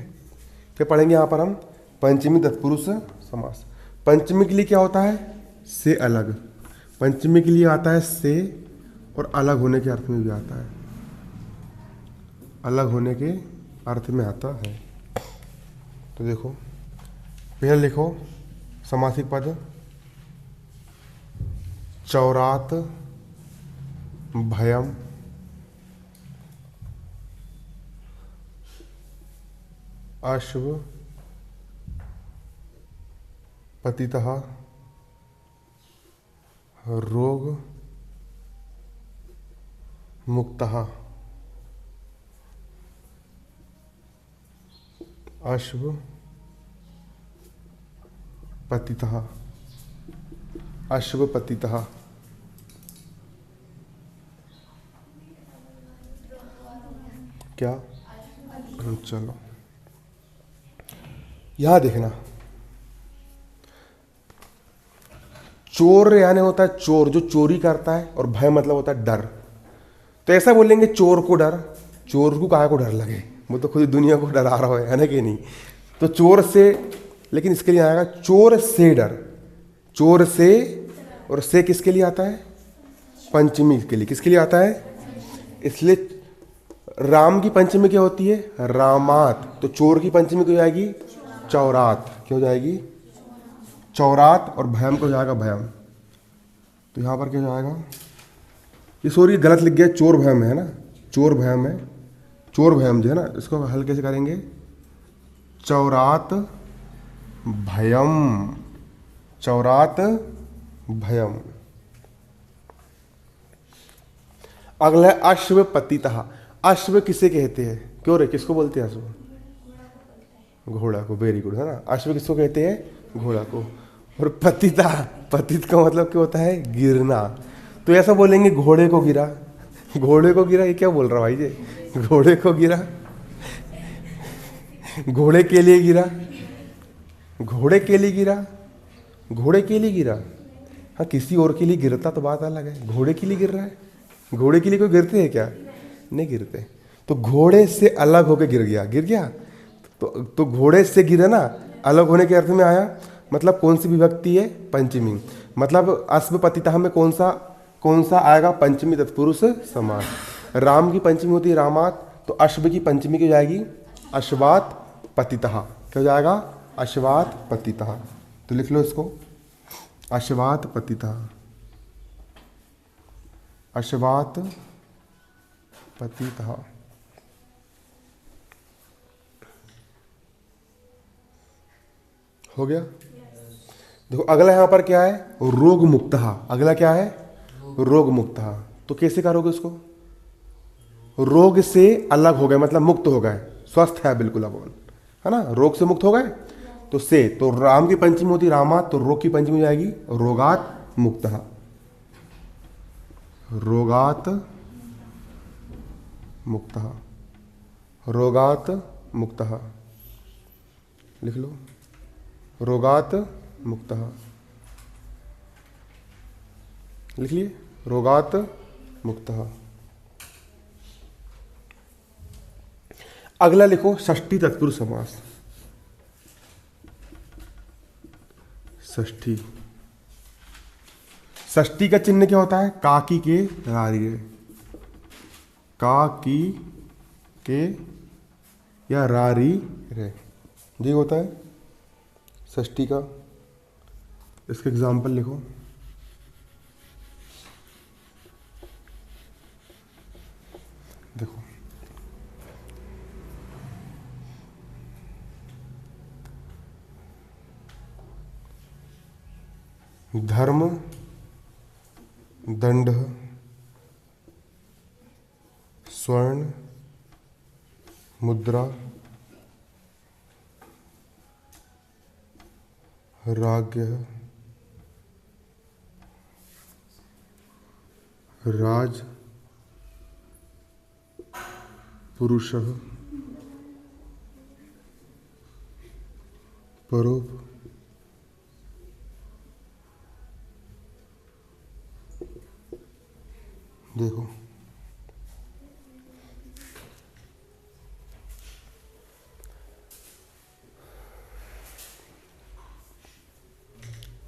क्या पढ़ेंगे यहां पर हम? पंचमी तत्पुरुष समास। पंचमी के लिए क्या होता है? से अलग। पंचमी के लिए आता है से, और अलग होने के अर्थ में भी आता है, अलग होने के अर्थ में आता है। तो देखो, पहले लिखो समासिक पद, चौरात भयम अश्व पतितः रोग मुक्तः, अश्व पतितः, अश्व पतितः। क्या? चलो यहां देखना, चोर यानी होता है चोर जो चोरी करता है, और भय मतलब होता है डर। तो ऐसा बोलेंगे चोर को डर, चोर को काहे को डर लगे, वो तो खुद दुनिया को डरा रहा है ना कि नहीं। तो चोर से, लेकिन इसके लिए आएगा चोर से डर, चोर से, और से किसके लिए आता है? पंचमी के लिए। किसके लिए आता है? इसलिए राम की पंचमी क्या होती है? रामात। तो चोर की पंचमी क्या हो जाएगी? चौरात। क्या हो जाएगी? चौरात। और भयम को हो जाएगा भयम। तो यहां पर क्या हो जाएगा? ये सॉरी गलत लिख गया, चोर भयम है ना, चोर भयम है, चोर भयम जो है ना, इसको हल कैसे करेंगे? चौरात भयम, चौरात भयम। अगला है अश्व पतितः। अश्व किसे कहते हैं? क्यों रे, किसको बोलते हैं अश्व? घोड़ा को। वेरी गुड, है ना। अश्व किसको कहते हैं? घोड़ा को। और पतिता, पतित का मतलब क्या होता है? गिरना। तो ऐसा बोलेंगे घोड़े को गिरा, घोड़े को गिरा। ये क्या बोल रहा भाई जी? घोड़े को गिरा, घोड़े के लिए गिरा, घोड़े के लिए गिरा, घोड़े के लिए गिरा। हाँ, किसी और के लिए गिरता तो बात अलग है, घोड़े के लिए गिर रहा है। घोड़े के लिए कोई गिरते हैं क्या? नहीं गिरते। तो घोड़े से अलग होके गिर गया, गिर गया। तो घोड़े से गिरे ना, अलग होने के अर्थ में आया। मतलब कौन सी विभक्ति है? पंचमी। मतलब अश्व पतितः में कौन सा आएगा? पंचमी तत्पुरुष समास। राम की पंचमी होती है रामात, तो अश्व की पंचमी की हो जाएगी अश्वात पतितः। क्या हो जाएगा? अश्वात पतितः। तो लिख लो इसको, अश्वात पतितः, अश्वात पतितः। हो गया? देखो अगला यहां पर क्या है? रोग मुक्तः। अगला क्या है? रोग मुक्तः। तो कैसे करोगे उसको? रोग से अलग हो गए, मतलब मुक्त हो गए, स्वस्थ है बिल्कुल अपन, है ना। रोग से मुक्त हो गए तो से, तो राम की पंचमी होती रामात, तो रोग की पंचमी हो जाएगी रोगात मुक्तः, रोगात मुक्तः, रोगात मुक्तः। लिख लो, रोगात मुक्तः। लिख लिए, रोगात मुक्तः। अगला लिखो षष्ठी तत्पुरुष समास। षष्ठी, षष्ठी का चिन्ह क्या होता है? काकी के रारी रे, काकी के या रारी रे, ये होता है षष्ठी का। इसका एग्जाम्पल लिखो, देखो धर्म दंड स्वर्ण मुद्रा राज्ञ राज पुरुषः परोप देखो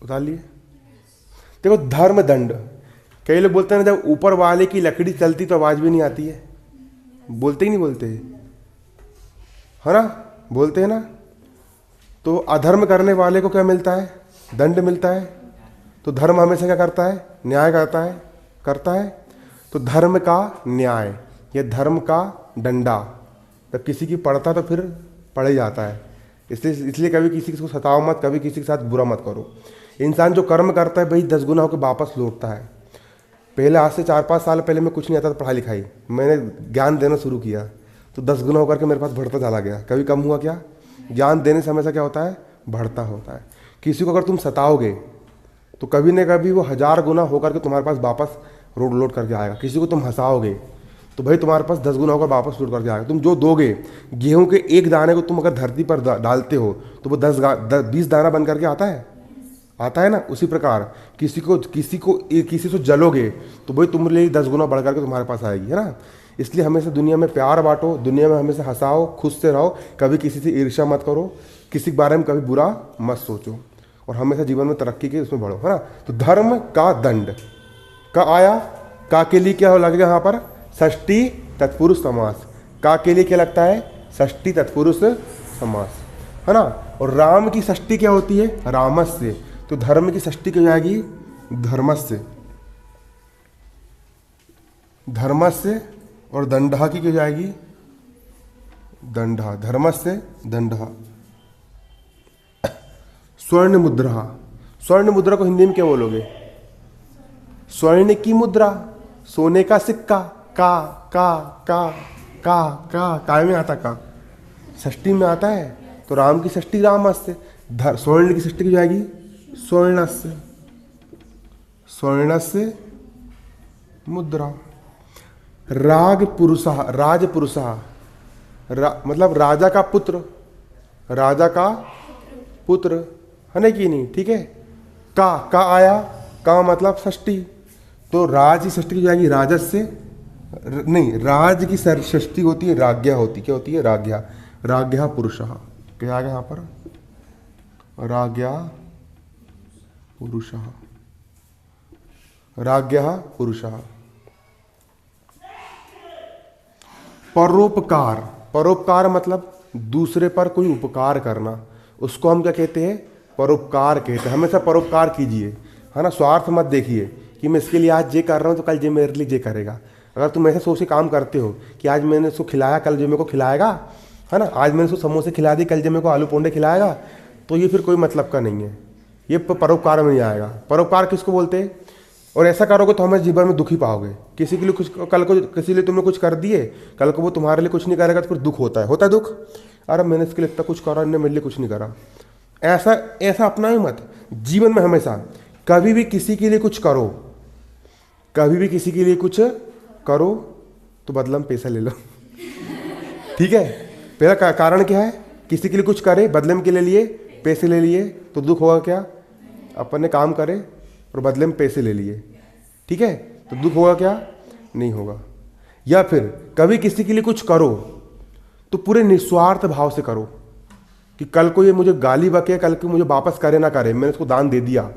उतार लिए। देखो धर्म दंड, कई लोग बोलते हैं ना जब ऊपर वाले की लकड़ी चलती तो आवाज भी नहीं आती है, बोलते ही नहीं बोलते है ना, बोलते हैं ना। तो अधर्म करने वाले को क्या मिलता है? दंड मिलता है। तो धर्म हमेशा क्या करता है? न्याय करता है। तो धर्म का न्याय या धर्म का डंडा जब किसी की पड़ता तो फिर पड़ ही जाता है। इसलिए कभी किसी को सताओ मत, कभी किसी के साथ बुरा मत करो। इंसान जो कर्म करता है भाई 10 गुना होकर वापस लौटता है। पहले आज से 4-5 साल पहले मैं कुछ नहीं आता था पढ़ाई लिखाई, मैंने ज्ञान देना शुरू किया तो 10 गुना होकर के मेरे पास बढ़ता चला गया। कभी कम हुआ क्या? ज्ञान देने से हमेशा क्या होता है? बढ़ता होता है। किसी को अगर तुम सताओगे तो कभी न कभी वो 1000 गुना होकर के तुम्हारे पास वापस रोड लोड करके आएगा। किसी को तुम हंसाओगे तो भाई तुम्हारे पास 10 गुना होकर वापस लोड करके आएगा। तुम जो दोगे, गेहूं के एक दाने को तुम अगर धरती पर डालते हो तो वो 20 दाना बन करके आता है, आता है ना। उसी प्रकार किसी से जलोगे तो भाई तुम्हारे लिए 10 गुना बढ़ करके तुम्हारे पास आएगी, है ना। इसलिए हमेशा दुनिया में प्यार बांटो, दुनिया में हमेशा हंसाओ, खुश से रहो, कभी किसी से ईर्ष्या मत करो, किसी के बारे में कभी बुरा मत सोचो और हमेशा जीवन में तरक्की के उसमें बढ़ो, है ना। तो धर्म का दंड का आया, का के लिए क्या हो लगेगा यहाँ पर? षष्ठी तत्पुरुष समास। का के लिए क्या लगता है? षष्ठी तत्पुरुष समास, है ना। और राम की षष्ठी क्या होती है? रामस्य। तो धर्म की षष्ठी क्या हो जाएगी? धर्मस्य। धर्मस्य। और दंडा की क्या हो जाएगी? दंडा। धर्मस्य दंडा। स्वर्ण मुद्रा। स्वर्ण मुद्रा को हिंदी में क्या बोलोगे? स्वर्ण की मुद्रा, सोने का सिक्का। का में आता, का षष्ठी में आता है। तो राम की षष्ठी रामस्य, स्वर्ण की षष्ठी की जाएगी स्वर्णस्य। स्वर्णस्य मुद्रा। राज पुरुषा, मतलब राजा का पुत्र, राजा का पुत्र, है ना कि नहीं? ठीक है। का आया, का मतलब षष्ठी, तो राज की षष्ठी की जाएगी राजस्य। नहीं, राज की षष्ठी होती है राज्ञा होती, क्या होती है? राज्ञा। राज्ञा पुरुषः, क्या आ गया यहाँ पर? राज्ञा पुरुषः, राज्ञा पुरुषः। परोपकार। परोपकार मतलब दूसरे पर कोई उपकार करना, उसको हम क्या कहते हैं? परोपकार कहते हैं। हमेशा परोपकार कीजिए, है ना। स्वार्थ मत देखिए कि मैं इसके लिए आज ये कर रहा हूँ तो कल ये मेरे लिए ये करेगा। अगर तुम ऐसे सोच के काम करते हो कि आज मैंने इसको खिलाया कल जो मेरे को खिलाएगा, है ना, आज मैंने इसको समोसे खिला दी कल जो मेरे को आलू पोंडे खिलाएगा, तो ये फिर कोई मतलब का नहीं है, ये परोपकार में नहीं आएगा। परोपकार किसको बोलते हैं? और ऐसा करोगे तो हमें जीवन में दुख ही पाओगे। किसी के लिए कुछ, कल को किसी लिए तुमने कुछ कर दिए, कल को वो तुम्हारे लिए कुछ नहीं करेगा तो फिर दुख होता है दुख। अरे मैंने इसके लिए इतना कुछ करा, इन्होंने मेरे लिए कुछ नहीं करा। ऐसा अपना ही मत। जीवन में हमेशा कभी भी किसी के लिए कुछ करो, कभी भी किसी के लिए कुछ करो तो बदला में पैसा ले लो। ठीक है। पहला कारण क्या है? किसी के लिए कुछ करे, बदले में के लिए पैसे ले लिए, तो दुख होगा क्या? अपन ने काम करे और बदले में पैसे ले लिए, ठीक है, तो दुख होगा क्या? नहीं होगा। या फिर कभी किसी के लिए कुछ करो तो पूरे निस्वार्थ भाव से करो कि कल को ये मुझे गाली बके, कल को मुझे वापस करे ना करे, मैंने इसको दान दे दिया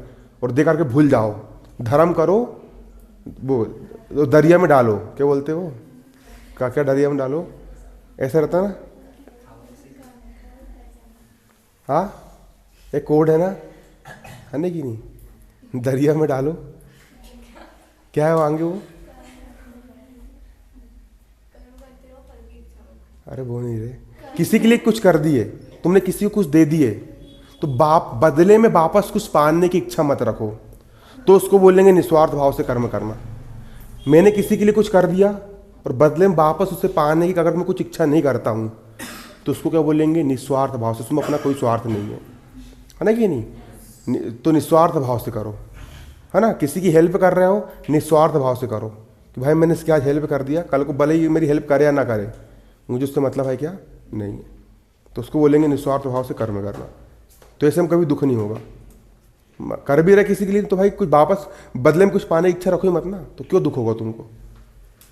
और दे करके भूल जाओ। धर्म करो, वो दरिया में डालो, क्या बोलते हो? क्या दरिया में डालो, ऐसा रहता ना। हाँ, एक कोड है ना, है ना कि नहीं? दरिया में डालो, क्या है वांगे वो? अरे वो नहीं रहे। किसी के लिए कुछ कर दिए तुमने, किसी को कुछ दे दिए, तो बदले में वापस कुछ पाने की इच्छा मत रखो, तो उसको बोलेंगे निस्वार्थ भाव से कर्म करना। मैंने किसी के लिए कुछ कर दिया और बदले में वापस उसे पाने की अगर मैं कुछ इच्छा नहीं करता हूँ तो उसको क्या बोलेंगे? निस्वार्थ भाव से। उसमें अपना कोई स्वार्थ नहीं है ना कि नहीं? तो निस्वार्थ भाव से करो, है ना। किसी की हेल्प कर रहे हो, निस्वार्थ भाव से करो कि भाई मैंने इसकी आज हेल्प कर दिया, कल को भले ही मेरी हेल्प करे या ना करे, मुझे उससे मतलब है क्या? नहीं है। तो उसको बोलेंगे निस्वार्थ भाव से कर्म करना। तो ऐसे में कभी दुख नहीं होगा। कर भी रहे किसी के लिए तो भाई कुछ वापस बदले में कुछ पाने की इच्छा रखो ही मत ना, तो क्यों दुख होगा तुमको,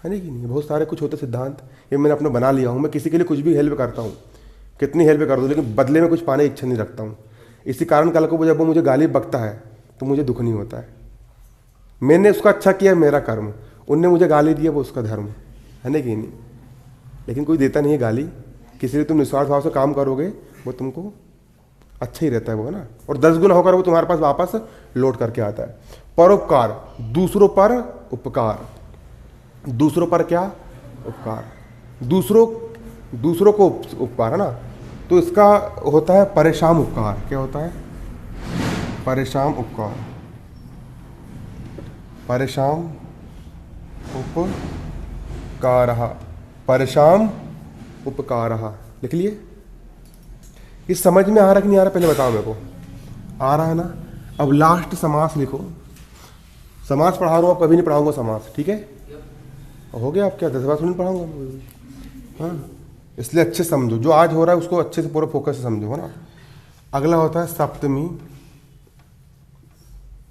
है नहीं कि नहीं? बहुत सारे कुछ होते सिद्धांत, ये मैंने अपने बना लिया हूँ। मैं किसी के लिए कुछ भी हेल्प करता हूँ, कितनी हेल्प कर दूँ, लेकिन बदले में कुछ पाने की इच्छा नहीं रखता हूँ। इसी कारण कल को जब वो मुझे गाली बकता है तो मुझे दुख नहीं होता है। मैंने उसका अच्छा किया, मेरा कर्म, उनने मुझे गाली दी, वो उसका धर्म, है ना कि नहीं? लेकिन कोई देता नहीं है गाली। किसी लिए तुम निस्वार्थ भाव से काम करोगे वो तुमको अच्छा ही रहता है, वो है ना। और 10 गुना होकर वो तुम्हारे पास वापस लौट करके आता है। परोपकार, दूसरों पर उपकार। दूसरों पर क्या? उपकार। दूसरों को उपकार, है ना। तो इसका होता है परेशान उपकार। क्या होता है? परेशान उपकार। परेशान उपकारः, परशाम उपकारः। लिख लिए? ये समझ में आ रहा कि नहीं आ रहा पहले बताओ मेरे को। आ रहा है ना? अब लास्ट समास लिखो। समास पढ़ा रहा हूँ, कभी नहीं पढ़ाऊंगा समास, ठीक है? हो गया, आप क्या 10 बार नहीं पढ़ाऊंगा? हाँ, इसलिए अच्छे समझो, जो आज हो रहा है उसको अच्छे से पूरा फोकस से समझो, है ना? अगला होता है सप्तमी।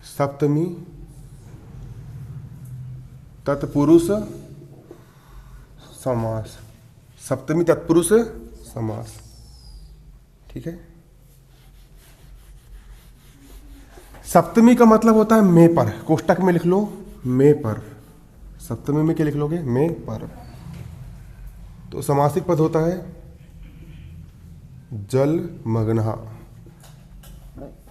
सप्तमी तत्पुरुष समास। सप्तमी तत्पुरुष समास, ठीक है? सप्तमी का मतलब होता है मैं पर। कोष्टक में लिख लो मैं पर। सप्तमी में क्या लिख लोगे? मैं पर। तो समासिक पद होता है जल मग्नः,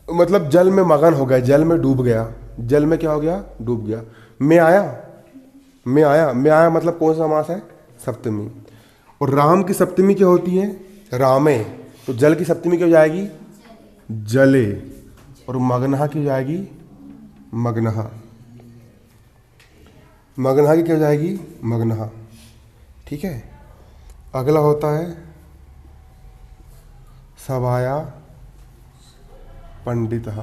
मतलब जल में मगन हो गया, जल में डूब गया। जल में क्या हो गया? डूब गया। मैं आया, मैं आया, मैं आया मतलब कौन सा समास है? सप्तमी। और राम की सप्तमी क्या होती है? रामे। तो जल की सप्तमी क्या हो जाएगी? जले। और मग्नः की हो जाएगी? मग्नः। मग्नः की क्या हो जाएगी? मग्नः, ठीक है? अगला होता है सभाया पंडितः।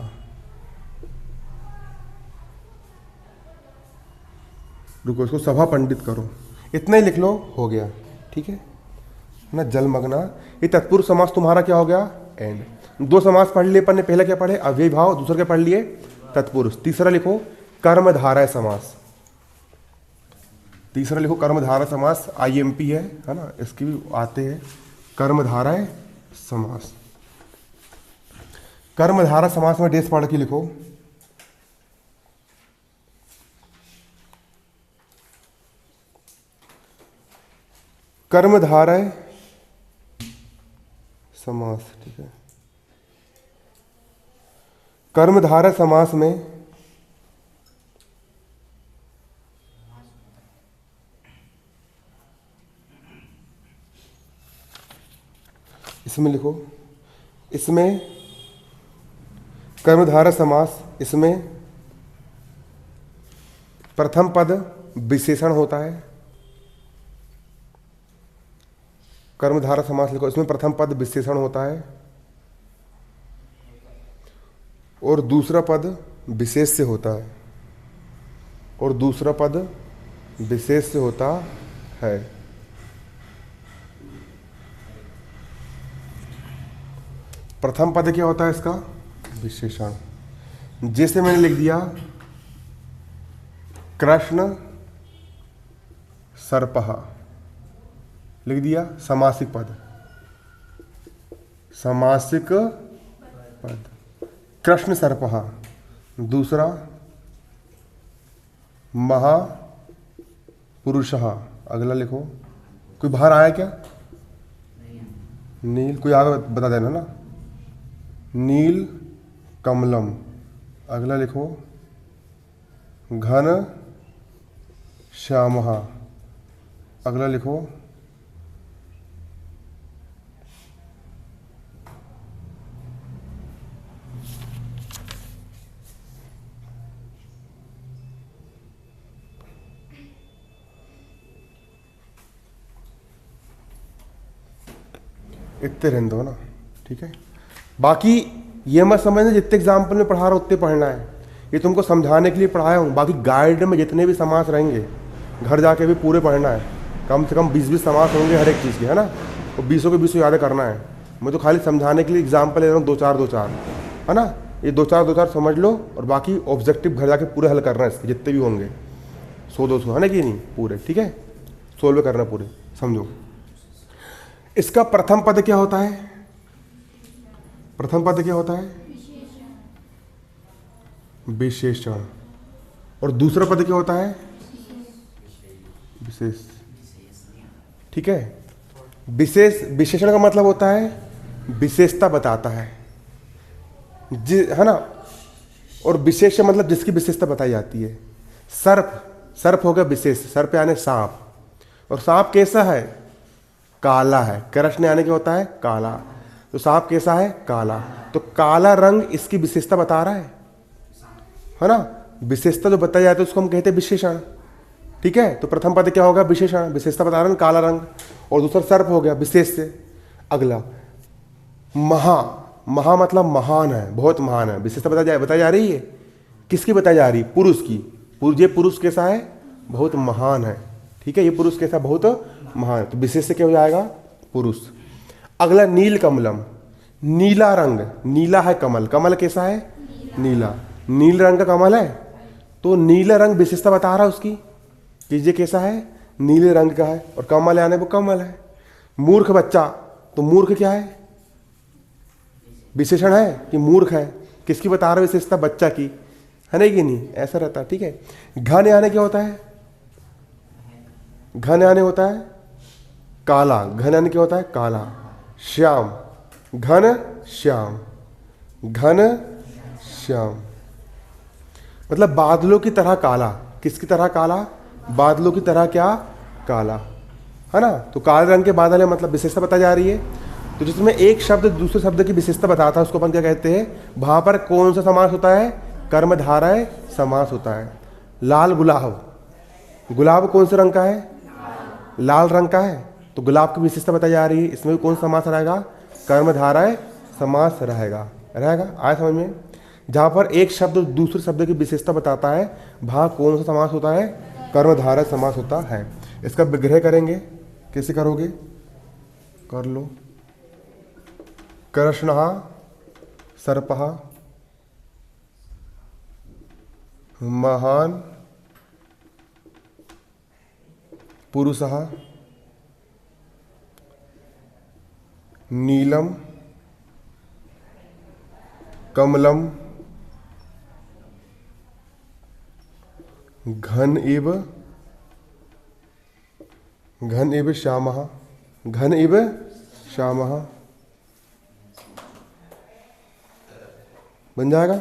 रुको, इसको सभा पंडित करो। इतना ही लिख लो, हो गया, ठीक है ना? जलमग्ना। ये तत्पुरुष समास तुम्हारा क्या हो गया? एंड। 2 समास पढ़ लिए अपन ने। पहले क्या पढ़े? अव्ययी भाव। दूसरा क्या पढ़ लिए? तत्पुरुष। तीसरा लिखो कर्मधारय समास। तीसरा लिखो कर्मधारय समास। IMP है ना? इसकी भी आते हैं कर्मधारय समास। कर्मधारय समास में डेस पढ़ के लिखो। कर्मधारय समास, ठीक है? कर्मधारय समास में इसमें लिखो, इसमें कर्मधारय समास, इसमें प्रथम पद विशेषण होता है। कर्मधारय समास लिखो, इसमें प्रथम पद विशेषण होता है और दूसरा पद विशेष से होता है। और दूसरा पद विशेष से होता है। प्रथम पद क्या होता है इसका? विशेषण। जैसे मैंने लिख दिया कृष्ण सर्पः, लिख दिया समासिक पद। समासिक पद कृष्ण सर्पः। दूसरा महापुरुषः। अगला लिखो। कोई बाहर आया क्या? नील। कोई आगे बता देना ना। नील कमलम। अगला लिखो घन श्यामः। अगला लिखो इतने रहने दो ना, ठीक है? बाकी ये मत समझना जितने एग्जाम्पल में पढ़ा रहा हूँ उतने पढ़ना है। ये तुमको समझाने के लिए पढ़ाया हूँ। बाकी गाइड में जितने भी समास रहेंगे घर जाके भी पूरे पढ़ना है। कम से कम 20-20 समास होंगे हर एक चीज़ के, है ना? तो 20 के 20 याद करना है। मैं तो खाली समझाने के लिए एग्जाम्पल ले रहा हूँ, 2-4 है ना? ये 2-4 समझ लो और बाकी ऑब्जेक्टिव घर जाके पूरे हल करना है इसके, जितने भी होंगे 100-200, है ना कि नहीं? पूरे, ठीक है? सोल्व करना पूरे, समझो। इसका प्रथम पद क्या होता है? प्रथम पद क्या होता है? विशेषण। और दूसरा पद क्या होता है? विशेष, ठीक है? विशेष, विशेषण का मतलब होता है विशेषता बताता है, है ना? और विशेष मतलब जिसकी विशेषता बताई जाती है। सर्प, सर्प हो गया विशेष। सर्प यानी सांप। और सांप कैसा है? काला है। कृष्ण यानी क्या होता है? काला। तो सांप कैसा है? काला। तो काला रंग इसकी विशेषता बता रहा है ना? विशेषता जो बताई जाती है उसको हम कहते हैं विशेषण। ठीक है, तो प्रथम पद क्या होगा? विशेषण, विशेषता बता रहा हूं, काला रंग। और दूसरा सर्प हो गया विशेष से। अगला महा, महा मतलब महान है, बहुत महान है। विशेषता बताई जा रही है, किसकी बताई जा रही? पुरुष की। ये पुरुष कैसा है? बहुत महान है। ठीक है, ये पुरुष कैसा? बहुत महान है। तो विशेष से क्या हो जाएगा? पुरुष। अगला नील कमलम, नीला रंग, नीला है कमल, कमल कैसा है? नीला, नील रंग का कमल है। तो नीला रंग विशेषता बता रहा है उसकी कि ये कैसा है? नीले रंग का है। और कमल यानी वो कमल है। मूर्ख बच्चा, तो मूर्ख क्या है? विशेषण है कि मूर्ख है। किसकी बता रहा है विशेषता? बच्चा की, है नहीं कि नहीं? ऐसा रहता है। ठीक है, घन यानी क्या होता है? घन यानी होता है काला, घन यानी क्या होता है? काला। श्याम, घन श्याम, घन श्याम मतलब बादलों की तरह काला। किसकी तरह काला? बादलों की तरह क्या? काला, है ना। तो काले रंग के बादल है, मतलब विशेषता बताई जा रही है। तो जिसमें एक शब्द दूसरे शब्द की विशेषता बताता है उसको अपन क्या कहते हैं? वहां पर कौन सा समास होता है? कर्मधारय समास होता है। लाल गुलाब, गुलाब कौन से रंग का है? लाल रंग का है। तो गुलाब की विशेषता बताई जा रही है, इसमें भी कौन सा समास रहेगा? कर्मधारय समास रहेगा। आया समझ में? जहां पर एक शब्द दूसरे शब्द की विशेषता बताता है, वहां कौन सा समास होता है? कर्मधारय समास होता है। इसका विग्रह करेंगे, कैसे करोगे? कर लो। कृष्णः सर्पः महान पुरुषः नीलम कमलम घन इव श्यामः, घन इव श्यामः बन जाएगा।